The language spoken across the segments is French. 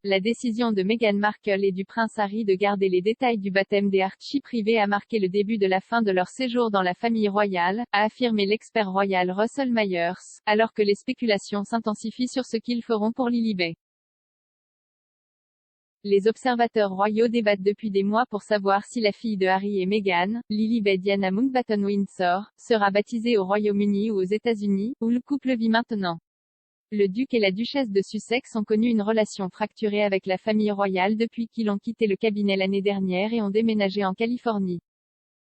la décision de Meghan Markle et du prince Harry de garder les détails du baptême des Archie privés a marqué le début de la fin de leur séjour dans la famille royale, a affirmé l'expert royal Russell Myers, alors que les spéculations s'intensifient sur ce qu'ils feront pour Lilibet. Les observateurs royaux débattent depuis des mois pour savoir si la fille de Harry et Meghan, Lilibet Diana Mountbatten-Windsor, sera baptisée au Royaume-Uni ou aux États-Unis, où le couple vit maintenant. Le duc et la duchesse de Sussex ont connu une relation fracturée avec la famille royale depuis qu'ils ont quitté le cabinet l'année dernière et ont déménagé en Californie.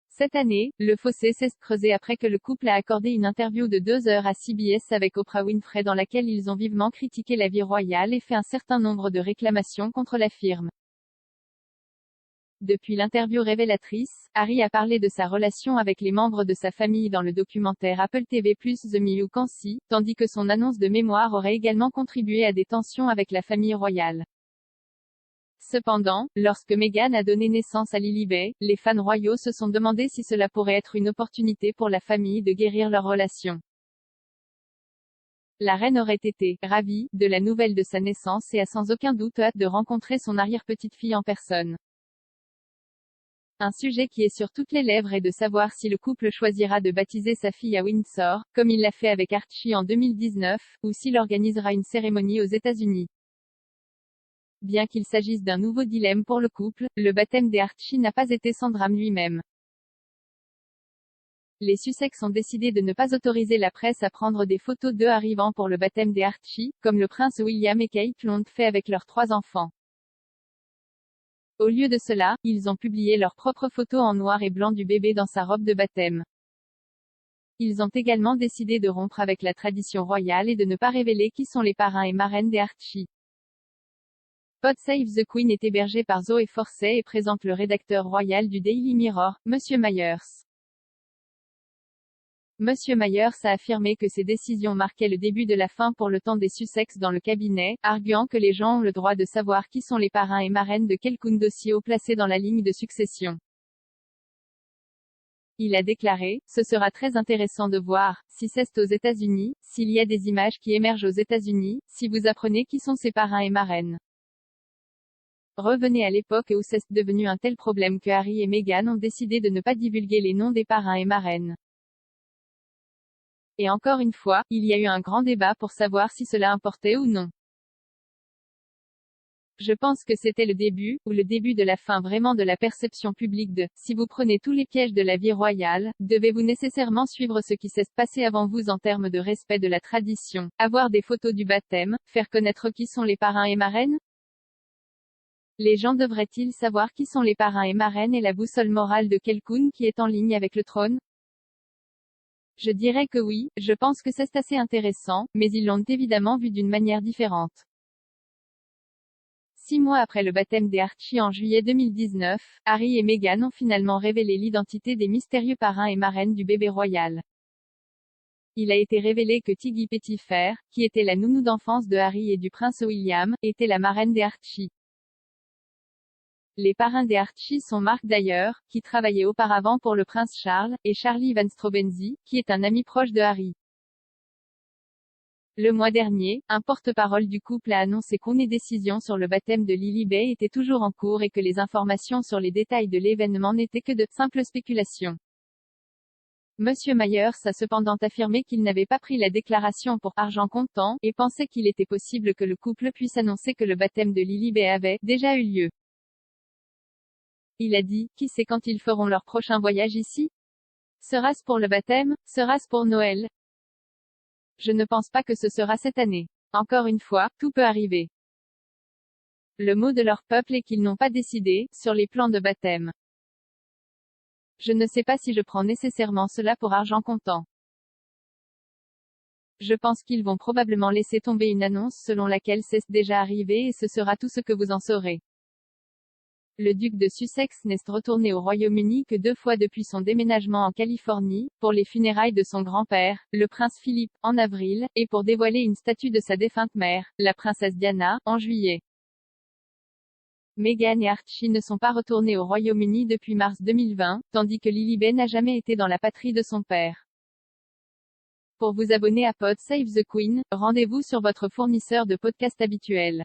Cette année, le fossé s'est creusé après que le couple a accordé une interview de 2 heures à CBS avec Oprah Winfrey dans laquelle ils ont vivement critiqué la vie royale et fait un certain nombre de réclamations contre la firme. Depuis l'interview révélatrice, Harry a parlé de sa relation avec les membres de sa famille dans le documentaire Apple TV+ The Miu Kansi, tandis que son annonce de mémoire aurait également contribué à des tensions avec la famille royale. Cependant, lorsque Meghan a donné naissance à Lilibet, les fans royaux se sont demandé si cela pourrait être une opportunité pour la famille de guérir leur relation. La reine aurait été ravie de la nouvelle de sa naissance et a sans aucun doute hâte de rencontrer son arrière-petite-fille en personne. Un sujet qui est sur toutes les lèvres est de savoir si le couple choisira de baptiser sa fille à Windsor, comme il l'a fait avec Archie en 2019, ou s'il organisera une cérémonie aux États-Unis. Bien qu'il s'agisse d'un nouveau dilemme pour le couple, le baptême des Archie n'a pas été sans drame lui-même. Les Sussex ont décidé de ne pas autoriser la presse à prendre des photos d'eux arrivant pour le baptême des Archie, comme le prince William et Kate l'ont fait avec leurs 3 enfants. Au lieu de cela, ils ont publié leurs propres photos en noir et blanc du bébé dans sa robe de baptême. Ils ont également décidé de rompre avec la tradition royale et de ne pas révéler qui sont les parrains et marraines des Archie. Pod Save the Queen est hébergé par Zoé Forcey et présente le rédacteur royal du Daily Mirror, Monsieur Myers. Monsieur Myers a affirmé que ces décisions marquaient le début de la fin pour le temps des Sussex dans le cabinet, arguant que les gens ont le droit de savoir qui sont les parrains et marraines de quelqu'un dossier haut placé dans la ligne de succession. Il a déclaré, ce sera très intéressant de voir, si c'est aux États-Unis, s'il y a des images qui émergent aux États-Unis, si vous apprenez qui sont ces parrains et marraines. Revenez à l'époque où c'est devenu un tel problème que Harry et Meghan ont décidé de ne pas divulguer les noms des parrains et marraines. Et encore une fois, il y a eu un grand débat pour savoir si cela importait ou non. Je pense que c'était le début, ou le début de la fin vraiment de la perception publique de, si vous prenez tous les pièges de la vie royale, devez-vous nécessairement suivre ce qui s'est passé avant vous en termes de respect de la tradition, avoir des photos du baptême, faire connaître qui sont les parrains et marraines? Les gens devraient-ils savoir qui sont les parrains et marraines et la boussole morale de quelqu'un qui est en ligne avec le trône? Je dirais que oui, je pense que c'est assez intéressant, mais ils l'ont évidemment vu d'une manière différente. 6 mois après le baptême des Archie en juillet 2019, Harry et Meghan ont finalement révélé l'identité des mystérieux parrains et marraines du bébé royal. Il a été révélé que Tiggy Petitfer, qui était la nounou d'enfance de Harry et du prince William, était la marraine des Archie. Les parrains des Archie sont Mark Dyer, qui travaillait auparavant pour le prince Charles, et Charlie Van Strobenzee, qui est un ami proche de Harry. Le mois dernier, un porte-parole du couple a annoncé qu'une décision sur le baptême de Lilibet était toujours en cours et que les informations sur les détails de l'événement n'étaient que de simples spéculations. Monsieur Myers a cependant affirmé qu'il n'avait pas pris la déclaration pour argent comptant, et pensait qu'il était possible que le couple puisse annoncer que le baptême de Lilibet avait déjà eu lieu. Il a dit, qui sait quand ils feront leur prochain voyage ici? Sera-ce pour le baptême? Sera-ce pour Noël? Je ne pense pas que ce sera cette année. Encore une fois, tout peut arriver. Le mot de leur peuple est qu'ils n'ont pas décidé, sur les plans de baptême. Je ne sais pas si je prends nécessairement cela pour argent comptant. Je pense qu'ils vont probablement laisser tomber une annonce selon laquelle c'est déjà arrivé et ce sera tout ce que vous en saurez. Le duc de Sussex n'est retourné au Royaume-Uni que 2 fois depuis son déménagement en Californie, pour les funérailles de son grand-père, le prince Philippe, en avril, et pour dévoiler une statue de sa défunte mère, la princesse Diana, en juillet. Meghan et Archie ne sont pas retournés au Royaume-Uni depuis mars 2020, tandis que Lilibet n'a jamais été dans la patrie de son père. Pour vous abonner à Pod Save the Queen, rendez-vous sur votre fournisseur de podcast habituel.